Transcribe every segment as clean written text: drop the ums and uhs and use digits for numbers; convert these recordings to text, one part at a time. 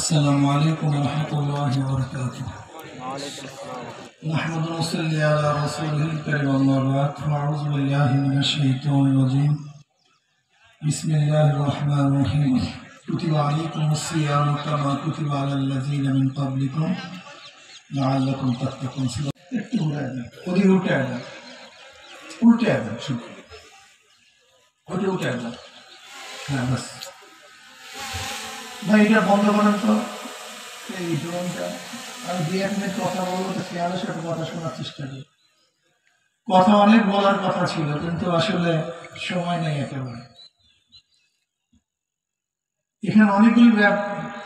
السلام عليكم ورحمة الله وبركاته. نحمد ونصلي على رسوله الكريم أما بعد فأعوذ بالله من الشيطان الرجيم. بسم الله الرحمن الرحيم. كتب عليكم الصيام كما كتب على الذين من قبلكم لعلكم تتقون. ভাই এটা বন্ধ করেন তো, এই ড্রোনটা। আমি 2-1 মিনিট কথা বলবো, তো খেয়ালের সাথে কথা শোনার চেষ্টা করি। কথা অনেক বলার কথা ছিল, কিন্তু আসলে সময় নেই একেবারে। এখানে অনেকগুলি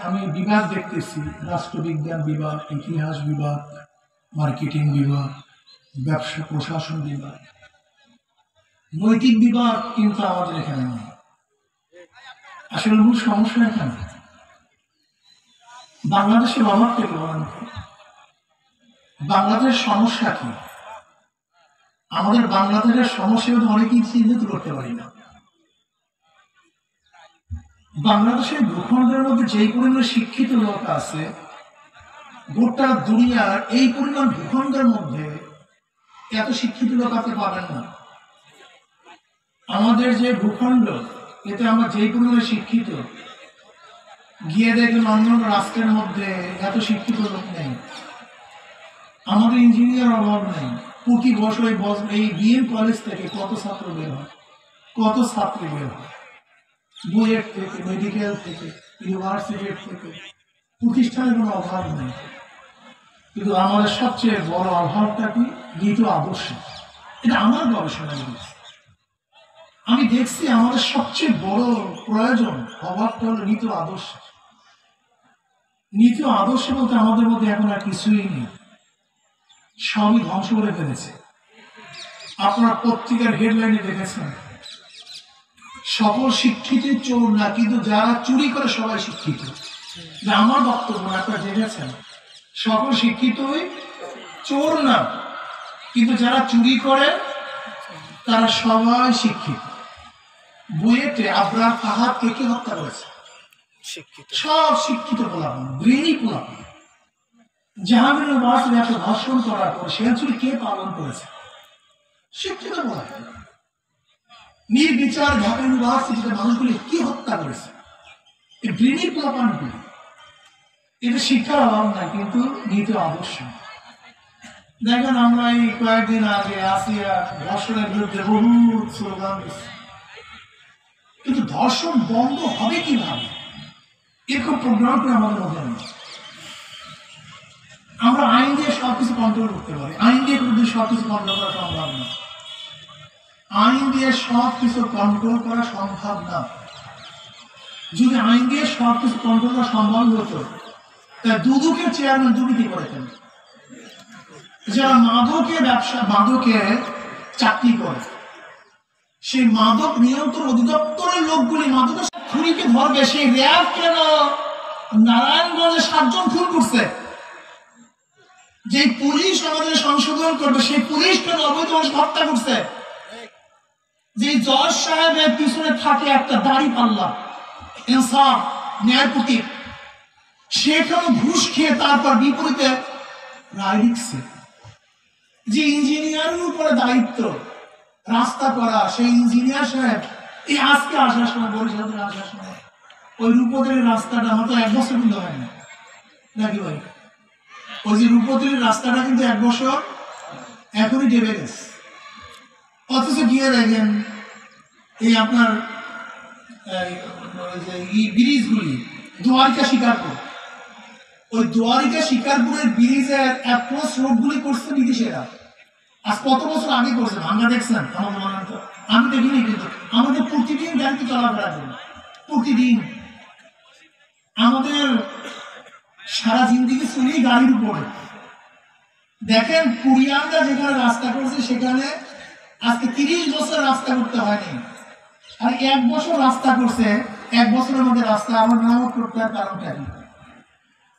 আমি বিভাগ দেখতেছি: রাষ্ট্রবিজ্ঞান বিভাগ, ইতিহাস বিভাগ, মার্কেটিং বিভাগ, ব্যবসা প্রশাসন বিভাগ, নৈতিক বিভাগ কিন্তু আমাদের এখানে নেই। আসলে মূল সমস্যা এখানে বাংলাদেশের অভাব থেকে বাংলাদেশের সমস্যা কি? আমাদের বাংলাদেশের সমস্যা অনেকেই চিহ্নিত করতে পারি না। বাংলাদেশের ভূখণ্ডের মধ্যে যেই পরিমাণ শিক্ষিত লোক আছে, গোটা দুনিয়ার এই পরিমাণ ভূখণ্ডের মধ্যে এত শিক্ষিত লোক আপনি পাবেন না। আমাদের যে ভূখণ্ড, এতে আমরা যেই পরিমাণে শিক্ষিত, গিয়ে দেখবেন অন্য রাষ্ট্রের মধ্যে এত শিক্ষিত লোক নেই। আমাদের ইঞ্জিনিয়ার অভাব নেই। প্রতি বছর এই বিএম কলেজ থেকে কত ছাত্র বের হয়, কত ছাত্রী বের হয়, বুয়েট থেকে, মেডিকেল থেকে, ইউনিভার্সিটির থেকে। প্রতিষ্ঠানের কোনো অভাব নেই, কিন্তু আমাদের সবচেয়ে বড় অভাবটা কি? নীতি আদর্শ। এটা আমার গবেষণা বলছি। আমি দেখছি আমাদের সবচেয়ে বড় প্রয়োজন, অভাবটা হলো নীতি আদর্শ। নীতি আদর্শ বলতে আমাদের মধ্যে এখন আর কিছুই নেই, সবই ধ্বংস করে ফেলেছে। আপনারা পত্রিকার হেডলাইনে দেখেছেন, সকল শিক্ষিত চোর না, কিন্তু যারা চুরি করে সবাই শিক্ষিত। আমার বক্তব্য আপনারা দেখেছেন, সকল শিক্ষিতই চোর না, কিন্তু যারা চুরি করে তারা সবাই শিক্ষিত। বুয়েটে আবরার ফাহাদকে কে হত্যা করেছে? সব শিক্ষিত পোলাপান, ব্রেনি পোলাপান। জাহাঙ্গীর বাসের একটা ধর্ষণ করার পর সে চুরি কে পালন করেছে? শিক্ষিত পোলাপান। নির্বিচার ঢাকা ইউনিভার্সিটিতে মানুষগুলি কি হত্যা করেছে? এই ব্রেনি পোলাপানগুলি। এটা শিক্ষার অভাব নাই, কিন্তু নীতি আদর্শ। দেখেন, আমরা এই কয়েকদিন আগে আসিয়া ধর্ষণের বিরুদ্ধে বহু স্লোগান দিচ্ছি, কিন্তু ধর্ষণ বন্ধ হবে কিভাবে এরকম প্রোগ্রাম করে আমাদের মধ্যে নেই। আমরা আইন দিয়ে সবকিছু কন্ট্রোল করতে পারি, আইন দিয়ে কিন্তু সবকিছু কন্ট্রোল করা সম্ভব না। আইন দিয়ে সবকিছু কন্ট্রোল করা সম্ভব না। যদি আইন দিয়ে সবকিছু কন্ট্রোল করা সম্ভব হতো, তাই দুদকের চেয়ারম্যান দুর্নীতি করেছেন। যারা মাদকে চাকরি করে, সেই মাদক নিয়ন্ত্রণ অধিদপ্তরের লোকগুলি মাদকের খুনিকে ধরবে। সেই র্যাব কেন নারায়ণগঞ্জে 7 জন খুন করছে? যে পুলিশ আমাদের সংশোধন করবে, সেই পুলিশ কেন অবৈধ হত্যা করছে? যে জজ সাহেবের পিছনে থাকে একটা দাড়ি পাল্লা, ইনসাফ, ন্যায় প্রতীক, সেখানে ঘুষ খেয়ে তারপর বিপরীতে রায় লিখছে। যে ইঞ্জিনিয়ারের উপরে দায়িত্ব রাস্তা করা, সেই ইঞ্জিনিয়ার সাহেব এই আজকে আসার সময়, বরিশালে আসার সময়, ওই রূপতলির রাস্তাটা হয়তো 1 বছর কিন্তু হয় না নাকি ভাই? ওই যে রূপতলির রাস্তাটা কিন্তু 1 বছর এখনই ডেবে গেছে। অথচ গিয়ে দেখেন এই আপনার ব্রিজগুলি, দ্বারিকা শিকারপুর, ওই দ্বারিকা শিকারপুরের ব্রিজের অ্যাপ্রোচ রোডগুলি করছে বিদেশিরা। আজ কত বছর আগে করছে আমরা দেখছেন? আমাদের মনে হতো, আমি দেখিনি, কিন্তু আমাদের প্রতিদিন গাড়িতে চলাফেরা করি, প্রতিদিন আমাদের সারা জিন্দিগি চলেই গাড়ির উপরে। দেখেন, কুরিয়ানরা যেখানে রাস্তা করছে সেখানে আজকে 30 বছর রাস্তা করতে হয়নি, আর 1 বছর রাস্তা করছে। 1 বছরের মধ্যে রাস্তা আমার মেরামত করতে হয়। কারণটা কি?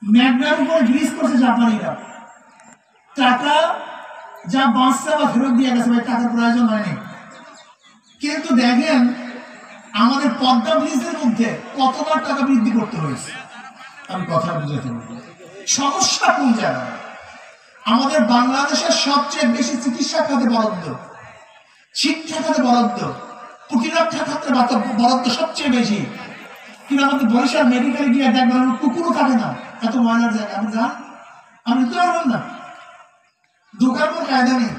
ম্যাগনার উপর ব্রিজ করছে জাপানিরা, টাকা যা বাঁচছে বা ফেরত দিয়ে গেছে, ভাই টাকার প্রয়োজন হয়নি। কিন্তু দেখেন আমাদের পদ্মা ব্রিজের মধ্যে কতবার টাকা বৃদ্ধি করতে হয়েছে। আমি কথা বুঝাতে পারবো সমস্যা কোন জায়গায়। আমাদের বাংলাদেশের সবচেয়ে বেশি চিকিৎসা খাতে বরাদ্দ, শিক্ষা খাতে বরাদ্দ, প্রতিরক্ষা খাতে বরাদ্দ সবচেয়ে বেশি। কিন্তু আমাদের বরিশাল মেডিকেলে গিয়ে দেখবেন কুকুরও থাকে না, এত ময়লার জায়গা। আপনি যান, আপনি তো পারবেন না, দোকান কোনো কায়দা নেই,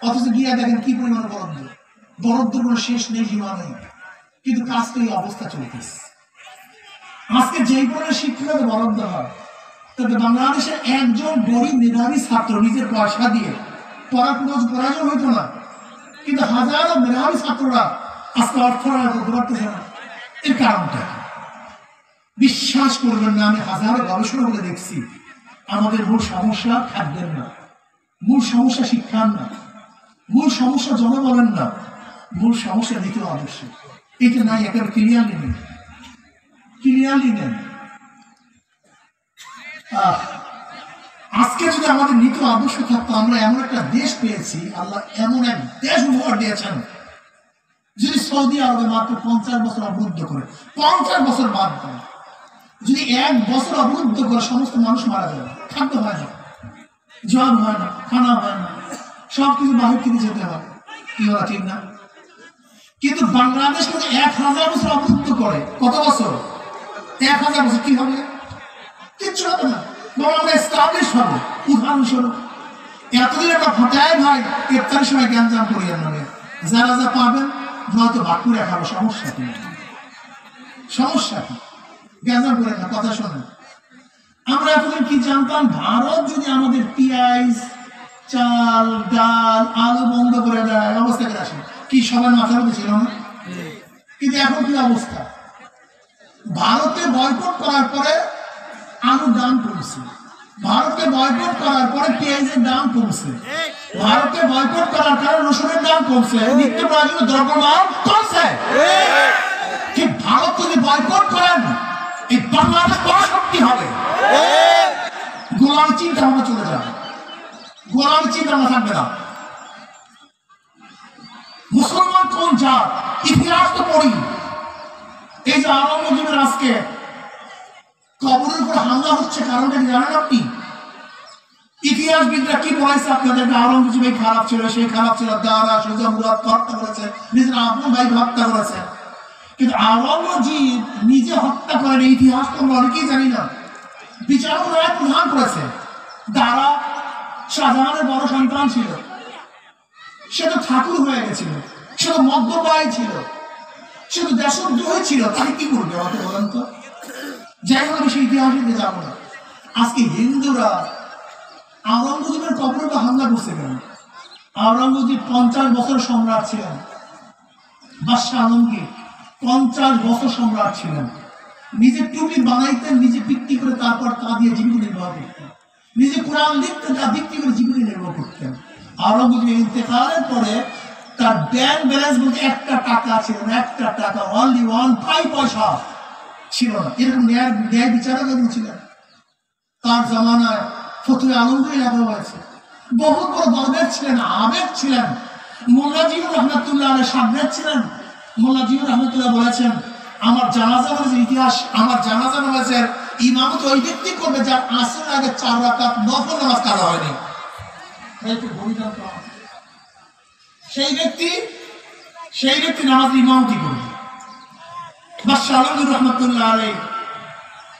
অথচ গিয়ে দেখেন কি পরিমাণে বরাদ্দ, বরাদ্দের কোনো শেষ নেই, সীমা নেই। কিন্তু কাজ তো এই অবস্থা চলতেছে। আজকে যেই পরিমাণে শিক্ষাতে বরাদ্দ হয়, তবে বাংলাদেশের একজন গরিব মেধাবী ছাত্র নিজের পয়সা দিয়ে পড়াশোনা হইতো না, কিন্তু হাজারো মেধাবী ছাত্ররা আজকে অর্থনৈতিক করতে পারতেছে না। এর কারণটা বিশ্বাস করবেন না, আমি হাজারো গবেষণা করে দেখছি, আমাদের মূল সমস্যা খাদ্যের না, মূল সমস্যা শিক্ষার না, মূল সমস্যা জনবলের না, মূল সমস্যা নীতি আদর্শ। এটা নাই, একেবারে ক্লিয়ারলি নেই। আজকে যদি আমাদের নীতি আদর্শ থাকতো, আমরা এমন একটা দেশ পেয়েছি, আল্লাহ এমন এক দেশ উপহার দিয়েছেন। যদি সৌদি আরবে মাত্র 50 বছর অবরুদ্ধ করে, 50 বছর বাদ দেয়, যদি 1 বছর অবরুদ্ধ করে সমস্ত মানুষ মারা যাবে, খাদ্য হয় না, জল হয় না, খানা হয় না, সবকিছু বাহির থেকে যেতে হয়, কি বলা ঠিক না? কিন্তু বাংলাদেশ যদি 1000 বছর অবরুদ্ধ করে, কত বছর? 1000 বছর কি হবে? কিচ্ছু হবে না, বরং আমরা এস্টাবলিশ হবে। উদাহরণস্বরূপ এতদিন একটা ফাটায় ভাই, ইফতারের সময় জ্ঞান করিয়া নেবে, যারা যা পাবেন নয়তো ভাগ করে খাবো, সমস্যা কি? জ্ঞান করে না, কথা শোনেন। আমরা এতদিন কি জানতাম? ভারত যদি আমাদের পেঁয়াজ, চাল, ডাল, আলু বন্ধ করে দেয়, অবস্থা করে আসে কি সবার মাথার মধ্যে ছিল না? কিন্তু এখন কি অবস্থা? ভারতে বয়কট করার পরে আলুর দাম কমছে, ভারতকে বয়কট করার পরে পেঁয়াজের দাম কমছে, ভারতকে বয়কট করার কারণে রসুনের দাম কমছে, নিত্য প্রয়োজনীয় দ্রব্যমান কমছে। ঠিক ভারত যদি বয়কট করেন, এই বাংলাদেশ পরাশক্তি হবে, গোলাম চিন্তা ভাবনা চলে যাবে, গোলাম চিন্তা ভাবনা থাকবে না। মুসলমান কোন জাত? ইতিহাস তো পড়ি। এই যে আওরঙ্গজেবের আজকে কবরের উপর হামলা হচ্ছে, কারণটা কি জানেন আপনি? ইতিহাসবিদরা কি বলেছে আপনাদেরকে? আওরঙ্গজেব এই খারাপ ছিল, সেই খারাপ ছিল, দারা সুজা মুরাদ হত্যা করেছে, নিজের আপন ভাই হত্যা করেছে। কিন্তু আওরঙ্গজেব নিজে হত্যা করেন, ইতিহাস তো আমরা অনেকেই জানি না। বিচারক রায় প্রদান করেছে। দারা শাহজাহানের বড় সন্তান ছিল, সে তো ঠাকুর হয়ে গেছিল, সে তো মদ্যপায়ী ছিল, সে তো দেশদ্রোহী ছিল, তাকে কি করবে আমাকে বলেন তো? যাই হোক, আমি সেই ইতিহাসে যাবো না। আজকে হিন্দুরা আওরঙ্গজেবের কবরে তো হামলা করছে কেন? আওরঙ্গজেব 50 বছর সম্রাট ছিলেন, বাদশাহ আলমগীর 50 বছর সম্রাট ছিলেন। নিজে টুপি বানাইতেন, নিজে বিক্রি করে, তারপর তা দিয়ে জীবিকা নির্বাহ করতেন। নিজে কোরআন লিখতেন, তা বিক্রি করে জীবিকা নির্বাহ করতেন। আওরঙ্গজেবের ইন্তেকালের পরে তার ব্যাংক ব্যালেন্স বলতে 1 টাকা ছিল না, 1 টাকা, অনলি 1 পয়সা ছিল না। এরকম ন্যায় বিচারক ছিলেন। তার জামানায় ফতুয়া আলমগীর লেখা হয়েছে। বহুত বড় দরবেশ ছিলেন, আবেদ ছিলেন। মোল্লা জিবুর রহমতুল্লাহ সাবেদ ছিলেন। মোল্লা জিবুর রহমতুল্লাহ বলেছেন, আমার জানাজা নামাজের ইতিহাস, আমার জানাজা নামাজের ইমামত ওই ব্যক্তি করবে যার আসরের আগে 4 রাকাত নফল নামাজ কাজা হয়নি। সেই ব্যক্তি নামাজ ইমামতি করবে। বাদশাহ আলমগীর রহমতুল্লাহ আলাইহি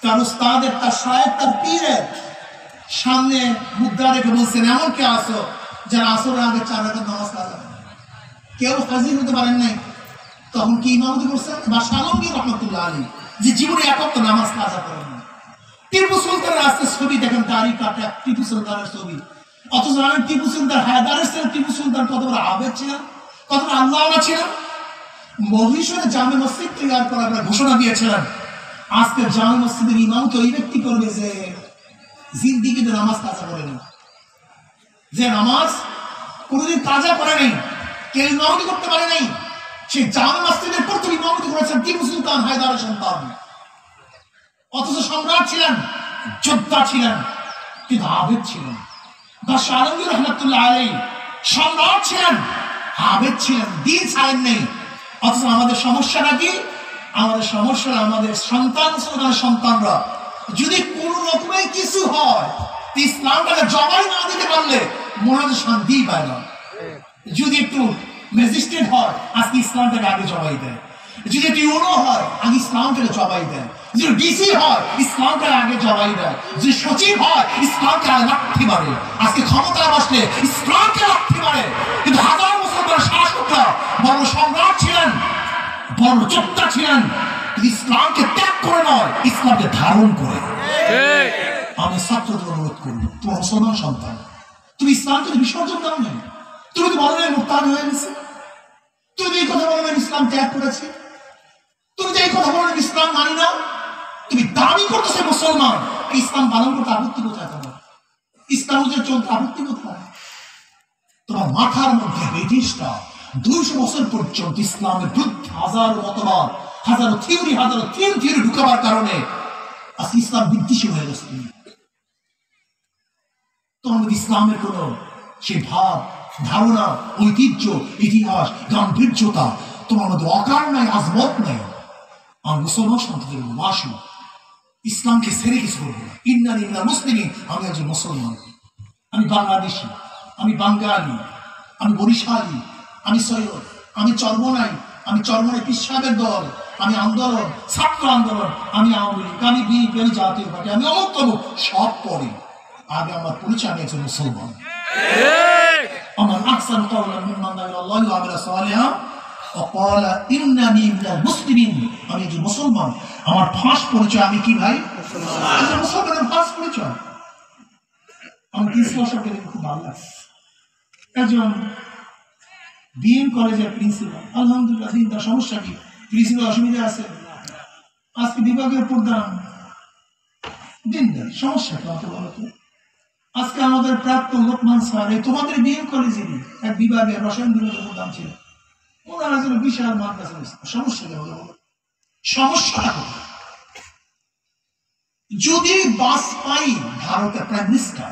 তার উস্তাদের, তার শায়েখ, তার পীরের সামনে মুদ্রা রেখে বলছেন, এমন কে আসো যারা আসরের আগে 4 রাকাত নামাজ কাজা হয়? কেউ হাজির হতে পারেন নাই। তখন কি ইমামতি করছেন? বাদশাহ আলমগীর রহমতুল্লাহ আলাইহি, যে জীবনে একক নামাজ কাজা করেন না। টিপু সুলতানের আজকে ছবি দেখেন, তারই কাটা টিপু সুলতানের ছবি। অথচ আমি টিপু সুলতান হায়দারের ছিলেন, টিপু সুলতান কত বড় আবেদ ছিলেন, কত বড় আল্লাহওয়ালা ছিলেন। মহীশূরে জামে মসজিদ তৈরি করার ঘোষণা দিয়েছিলেন। আজকে জামে মসজিদের ইমাম তো এই ব্যক্তি করবে যে জিন্দিগিতে নামাজ কাজা করেনি, যে নামাজ কোনদিন কাজা করে নেই, কেউ ইমামতি করতে পারে নাই। সেই জামে মসজিদের প্রথম ইমামতি করেছেন টিপু সুলতান হায়দারের সন্তান। অথচ সম্রাট ছিলেন, যোদ্ধা ছিলেন, কিন্তু আবেদ ছিলেন। বাদশাহ আলমগীর রহমতুল্লাহ আলাইহি সম্রাট ছিলেন, আবেদ ছিলেন, দিন ছাড়েন নেই। অথচ আমাদের সমস্যাটা কি? আমাদের সমস্যা আমাদের সন্তানরা যদি কোন রকমের কিছু হয়, ইসলামটাকে জবাই না দিতে পারলে মনে হয় শান্তিই পায় না। যদি একটু ম্যাজিস্ট্রেট হয়, আজকে ইসলামটাকে আগে জবাই দেয়। যদি একটু ইউনো হয়, আগে ইসলামটাকে জবাই দেয়। যদি ডিসি হয়, ইসলামটাকে আগে জবাই দেয়। যদি সচিব হয়, ইসলামকে আগে লাঠি মারে। আজকে ক্ষমতায় বসলে ইসলামকে লাঠি মারে। কিন্তু হাজার মুসলমানের শাসকরা বড় সম্রাট ছিলেন, বড় যোদ্ধা ছিলেন, ইসলামকে ত্যাগ করে নয়, ইসলামকে ধারণ করে। আমি ছাত্রদের অনুরোধ করি, তোমার মুসলমান সন্তান, তুমি ইসলামকে বিসর্জন দাও না। তুমি তো বলো না মুরতাদ হয়ে গেছে, তুমি এই কথা বলো না ইসলাম ত্যাগ করেছে, তুমি যে এই কথা বলো না ইসলাম মানি না, তুমি দাবি করতেছে মুসলমান, ইসলাম পালন করতে আপত্তি কোথায়? তোমার ইসলাম যে চলতে আপত্তি কোথায়? তোমার মাথার মধ্যে ব্রিটিশরা 200 বছর পর্যন্ত ইসলামের বিরুদ্ধে হাজারো মতবাদ, হাজারো থিওরি ঢুকাবার কারণে আজকে ইসলাম বিদ্বেষী হয়ে গেছে। তোমার মধ্যে ইসলামের কোন সেই ভাব, ধারণা, ঐতিহ্য, ইতিহাস, গাম্ভীর্যতা তোমার মধ্যে অকার নাই, আজমত নাই। আমার মুসলমান সন্তানদের আসো, ইসলামকে ছেড়ে কিছু করবো না। ইন্নানি মিনাল মুসলিমিন, আমি একজন মুসলমান, আমি বাংলাদেশি, আমি বাঙালি, আমি বরিশালী, আমি সৈয়দ, আমি চরমনাই, আমি চরমনাই পীর সাহেবের দল, আমি আন্দোলন, ছাত্র আন্দোলন, আমি আওয়ামী লীগ, আমি বিএনপি, আমি জাতীয় পার্টি, আমি অমুক তমুক, সব পরে আগে আমার পরিচয়, আমি একজন মুসলমান। আমার আহসান কাওলান মিম্মান দাআ ইলাল্লাহি ওয়া আমিলা সালিহান ওয়া ক্বালা ইন্নানি মিনাল মুসলিমিন, আমি একজন মুসলমান। আমার ফাঁস পরিচয়, আমি কি ভাই? মুসলমান। মুসলমানের ফাঁস পরিচয়। আমার ইসলাম পেলে খুব ভালো লাগছে। একজন বিএম কলেজের প্রিন্সিপাল, আলহামদুলিল্লাহ, দিন তার সমস্যা কি? প্রিন্সিপাল অসুবিধা আছে, আজকে বিভাগের প্রধান, দিনদার, সমস্যা কি আমাকে বলো তো? আজকে আমাদের প্রাক্তন লোকমান স্যার, এই তোমাদের বিএম কলেজেরই এক বিভাগের রসায়ন বিভাগের প্রধান ছিল, ওনারা যেন বিশাল মাদ্রাসা, সমস্যা কি বলো? সমস্যাটা কোথায়? যদি বাজপেয়ী ভারতের প্রাইম মিনিস্টার,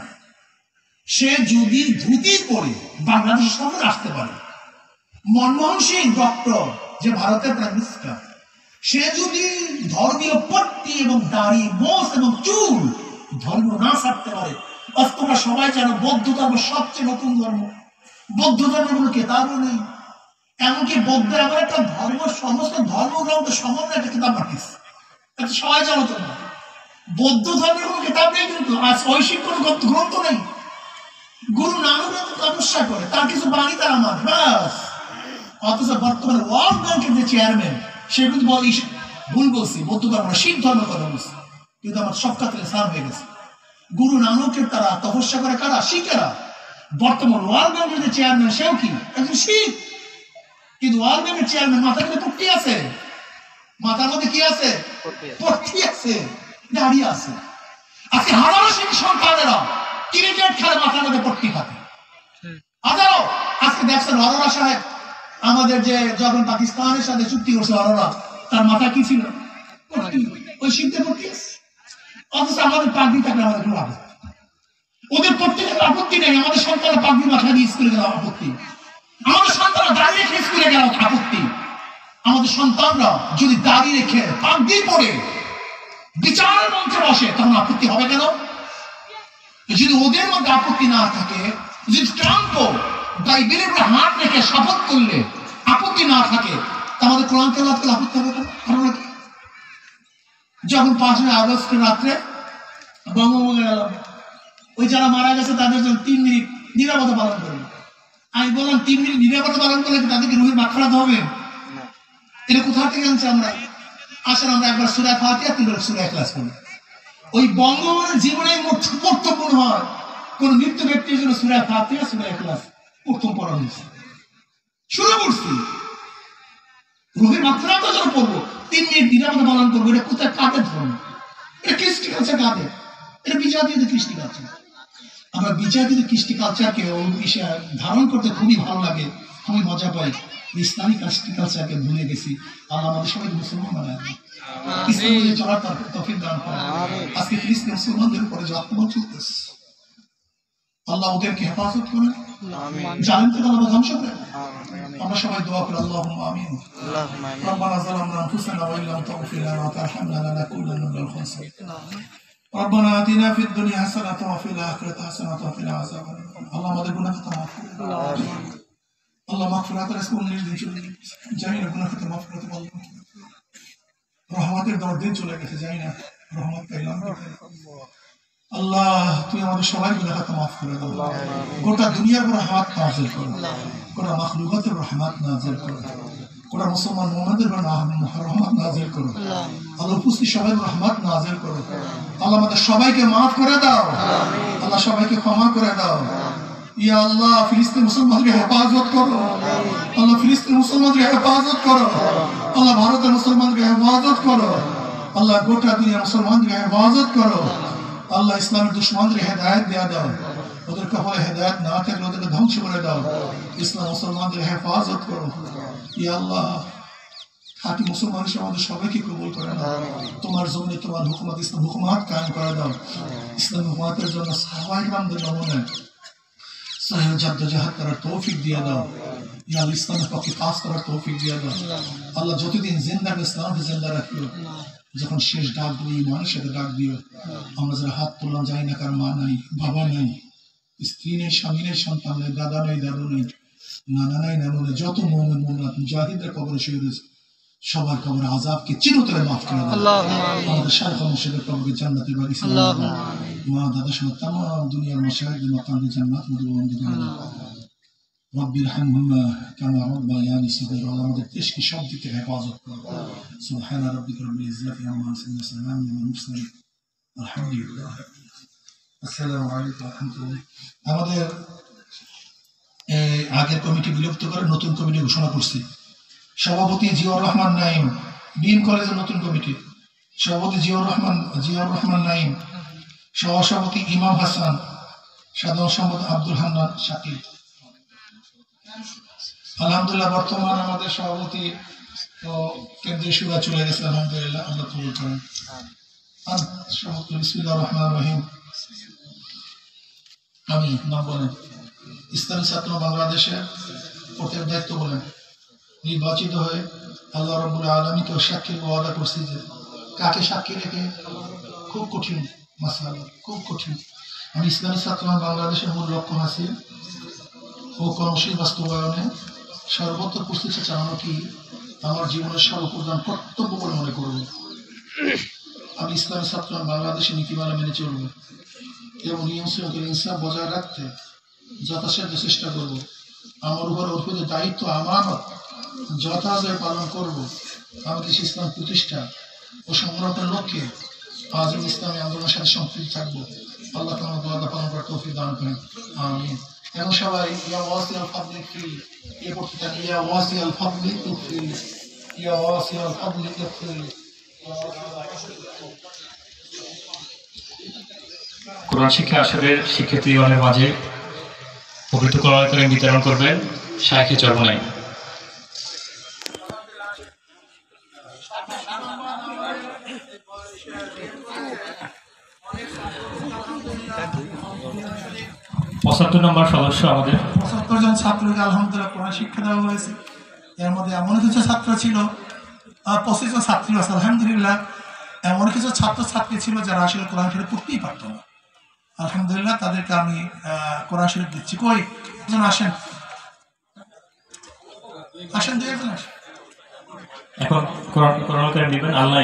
সে যদি ধুতি পরে বাংলাদেশ সফরে আসতে পারে, মনমোহন সিং ডক্টর যে ভারতের প্রাইম মিনিস্টার, সে যদি ধর্মীয় পট্টি এবং দাড়ি, মোষ এবং চুল ধর্ম না ছাড়তে পারে, আজ তোমরা সবাই জানো বৌদ্ধ ধর্ম সবচেয়ে নতুন ধর্ম, বৌদ্ধ ধর্মের কোনো কেতাবও নেই। এমনকি বৌদ্ধ এমন একটা ধর্ম, সমস্ত ধর্মগ্রন্থ সমন্বয় একটা কিতাব পাঠিয়েছে, সবাই জানো তোমরা। বৌদ্ধ ধর্মের কোনো কিতাব নেই, কিন্তু আজ ঐশিক কোনো গ্রন্থ নেই। গুরু নানক তপস্যা করে, তার কিছু বাণী তারা মানে ব্যাস। অথচ বর্তমানে ওয়ার্ল্ড ব্যাংকের যে চেয়ারম্যান, সে কিন্তু ভুল বলছি, বৌদ্ধ ধর্ম না, শিখ ধর্মের কথা বলছে, কিন্তু আমার সব কাতরে সার হয়ে গেছে। গুরু নানকের তারা তপস্যা করে কারা? শিখেরা। বর্তমান ওয়ার্ল্ড ব্যাংকের যে চেয়ারম্যান, সেও কি একজন শিখ, কিন্তু ওয়ার্ল্ড ব্যাংকের চেয়ারম্যান মাথার মধ্যে পট্টি আছে, মাথার মধ্যে কি আছে? পট্টি আছে, দাড়ি আছে। আজকে হাজারো শিখ সন্তানেরা ক্রিকেট খেলে মাথার মধ্যে পট্টি থাকে, হাজারো। আজকে দেখছেন অরোরা সাহেব, আমাদের যে যখন পাকিস্তানের সাথে চুক্তি করছে অরোরা, তার মাথা কি ছিল? ওই শিখতে পট্টি আছে। অথচ আমাদের পাগড়ি থাকলে আমাদের কোনো আপত্তি, ওদের পড়তে গেলে আপত্তি নেই। আমাদের সন্তানরা পাগড়ি মাথা দিয়ে স্কুলে গেলে আপত্তি, আমাদের সন্তানরা দাঁড়িয়ে রেখে স্কুলে গেলে আপত্তি। আমাদের সন্তানরা যদি দাঁড়িয়ে রেখে পাগড়ি পরে বিচারের মঞ্চে বসে, তখন আপত্তি হবে কেন? যদি ওদের মধ্যে আপত্তি না থাকে, যদি ট্রাম্প বাইবেলের উপরে হাত রেখে শপথ করলে আপত্তি না থাকে, আমাদের কোরআন তেলাওয়াত করলে আপত্তি হবে কেন? কারণ কি? যখন 5ই আগস্টের রাত্রে বঙ্গভঙ্গ গেল, ওই যারা মারা গেছে তাদের জন্য 3 মিনিট নিরাপত্তা পালন করবে। আমি বললাম 3 মিনিট নিরাপত্তা পালন করলে তাদেরকে রুহের মাগফিরাত হবে? এটা কোথা থেকে আনছে আমরা? আসলে আমরা একবার সূরা ফাতিহা, 3বার সূরা ইখলাস করি। ওই বঙ্গবন্ধুর জীবনে গুরুত্বপূর্ণ হয় কোন মৃত্যু ব্যক্তির জন্য সূরা ফাতিহা, সূরা ইখলাস প্রথম পড়া হয়েছে, শুরু করছি। রুহের মাগফিরাতের জন্য পড়বো, 3 মিনিট নিরাপত্তা পালন করবো। এটা কোথায়, কাদের ধর্ম? এটা কৃষ্টি কালচার কাদের? এটা বিজাতীয় কৃষ্টি কালচার। আমরা বিজাতীয় কৃষ্টি কালচারকে ধারণ করতে খুবই ভালো লাগে, খুবই মজা পাই। ইসলামিক কৃষ্টি কালচারকে ভুলে গেছি। আল্লাহ আমাদের সবাই মুসলমান বানায়, ইসলামে চলার তৌফিক দান করেন। আজকে ফিলিস্তিন মুসলমানদের উপরে যে আক্রমণ চলতেছে, আল্লাহ ওদেরকে হেফাজত করেন, জালেম থেকে আল্লাহ ধ্বংস করেন। আমরা সবাই দোয়া করি, আল্লাহুম্মা আমিন। রব্বানা যালামনা আনফুসানা ওয়া ইল্লাম তাগফির লানা ওয়া তারহামনা লানাকুনান্না মিনাল খাসিরিন। ربنا آتنا في الدنيا حسنة وفي الآخرة حسنة وقنا عذاب النار আল্লাহ আমাদের গুনাহ খাতা মাফ করে দাও আল্লাহ মাগফিরাতের রাসূল নির্দেশ জানি না গুনাহ খাতা মাফ করতে বলুন রহমতের দরদিন চলে গেছে জানি না রহমত পাইলাম আল্লাহ তুই আমাদের সবাই গুনাহ খাতা মাফ করে দাও গোটা দুনিয়ার উপর রহমত নাযিল করো গোটা মাখলুকাতের রহমত নাযিল করো গোটা মুসলমান মুমিনদের উপর রহমত নাযিল করো আল্লাহ উপস্থিত সবাই রহমত নাযিল করো আল্লাহ আমাদের সবাইকে মাফ করে দাও আল্লাহ সবাইকে ক্ষমা করে দাও ইয়া আল্লাহ ফিলিস্তিন মুসলমানকে হেফাজত করো আল্লাহ ফিলিস্তিন মুসলমানকে হেফাজত করো আল্লাহ ভারতের মুসলমানকে হেফাজত করো আল্লাহ গোটা দুনিয়ার মুসলমানকে হেফাজত করো আল্লাহ ইসলামের দুশমনদের হেদায়েত দেয়া দাও ওদের কপালে হেদায়েত না থাকলে ওদেরকে ধ্বংস করে দাও ইসলাম মুসলমানদের হেফাজত করো ইয়া আল্লাহ খাঁটি মুসলমান হিসেবে আমাদের সবাইকে কবুল করে নাও তোমার জমিনে তোমার হুকুমত ইসলাম হুকুমাত কায়েম করে দাও ইসলাম হুকুমাতের জন্য সাহাবায়ে কিরামদের নমুনা সহিহ জাদ্দোজাহাদ করার তৌফিক দিয়ে দাও ইয়া আল্লাহ ইসলামের পক্ষে কাজ করার তৌফিক দিয়ে দাও আল্লাহ যতদিন জিন্দা ইসলামকে জিন্দা রাখিও যখন শেষ ডাক দিও ইমানের সাথে ডাক দিও আমরা যারা হাত তুললাম যাই না কার মা নাই বাবা নাই স্ত্রী নেই স্বামী নেই সন্তান নেই দাদা নেই দাদু নেই নানা নাই নানু নেই যত মুমিন মুমিনাত মুজাহিদরা কবরে শহীদ হয়েছে সবার কবরে আযাবকে চিরতরে মাফ করে দাও আমাদের শাইখ মুর্শিদের কবরে জান্নাতের বাগিচা মা দাদা সহ तमाम দুনিয়ার মাশায়েখদের মাকামে জান্নাত মধ্যবন্দি করে দাও رب ارحمهما كما ربياني صغيرا আমাদের দেশকে সব দিক থেকে হেফাজত করো সুবহান রাব্বিকা রাব্বিল ইজ্জাতি আম্মা ইয়াসিফুন সালামুন আলাল মুরসালিন আলহামদুলিল্লাহ আসসালামু আলাইকুম ওয়া রাহমাতুল্লাহ আমাদের আগের কমিটি বিলুপ্ত করে নতুন কমিটি ঘোষণা করছি সভাপতি জিয়াউর রহমান নাইম ডিন কলেজের নতুন কমিটি সভাপতি জিয়াউর রহমান নাইম সহসভাপতি ইমাম হাসান সাধারণ সম্পাদক আব্দুল হান্নান শাকিল আলহামদুলিল্লাহ বর্তমান আমাদের সভাপতি কেন্দ্রীয় সুরা চলে গেছে আলহামদুলিল্লাহ আল্লাহ কবুল করেন বিসমিল্লাহির রহমানির রহিম আমি নাম বলেন ইসলামী ছাত্র বাংলাদেশের প্রত্যেক দায়িত্ব বলেন নির্বাচিত হয়ে আল্লাহ রাব্বুল আলামিনকে সাক্ষী ওয়াদা করছি যে কাকে সাক্ষী রেখে খুব কঠিন মাসালা খুব কঠিন আমি ইসলামী ছাত্র বাংলাদেশের মূল লক্ষ্য হাসিল ও কর্মশীল বাস্তবায়নে সর্বত্র প্রস্তুতি চালানো কি আমার জীবনের সর্বপ্রধান কর্তব্য বলে মনে করব আমি ইসলামী ছাত্র বাংলাদেশের নীতিমালা মেনে চলব এবং নিয়ম শৃঙ্খলা ইনসাফ বজায় রাখতে যথাসাধ্য চেষ্টা করব আমার উপর অর্পিত দায়িত্ব আমানত যথাযথ পালন করব আমি দেশ ইসলাম প্রতিষ্ঠা ও সংরক্ষণের লক্ষ্যে আজম ইসলামী আন্দোলনের সাথে সম্পৃক্ত থাকবো আল্লাহ তোমার ওয়াদা পালন করার তৌফিক দান করেন আমিন এবং সবাই ইয়া ওয়াসিআল ফাদলি ফিল এই পড়তে থাকি ইয়া ওয়াসিআল ফাদলি ফিল ইয়া ওয়াসিআল ফাদলি ফিল কোরআন শিক্ষা আসরের শিক্ষার্থীগণের মাঝে পবিত্র কোরআন কারীম বিতরণ করবেন শাইখে চরমনাই। পঁচাত্তর নম্বর সদস্য আমাদের ৭৫ জন ছাত্রকে আলহামদুলিল্লাহ কোরআন শিক্ষা দেওয়া হয়েছে। এর মধ্যে এমন কিছু ছাত্র ছিল 25 জন ছাত্রী আছে আলহামদুলিল্লাহ। এমন কিছু ছাত্র ছাত্রী ছিল যারা আসলে কোরআন শরীফ পড়তেই পারত না। আলহামদুলিল্লাহ তাদেরকে আমি কোরআন শরীফ দিচ্ছি। কই একজন আসেন আসেন 2 একজন আসেন। এখন কোরআন কারীম দিবেন আল্লাহ।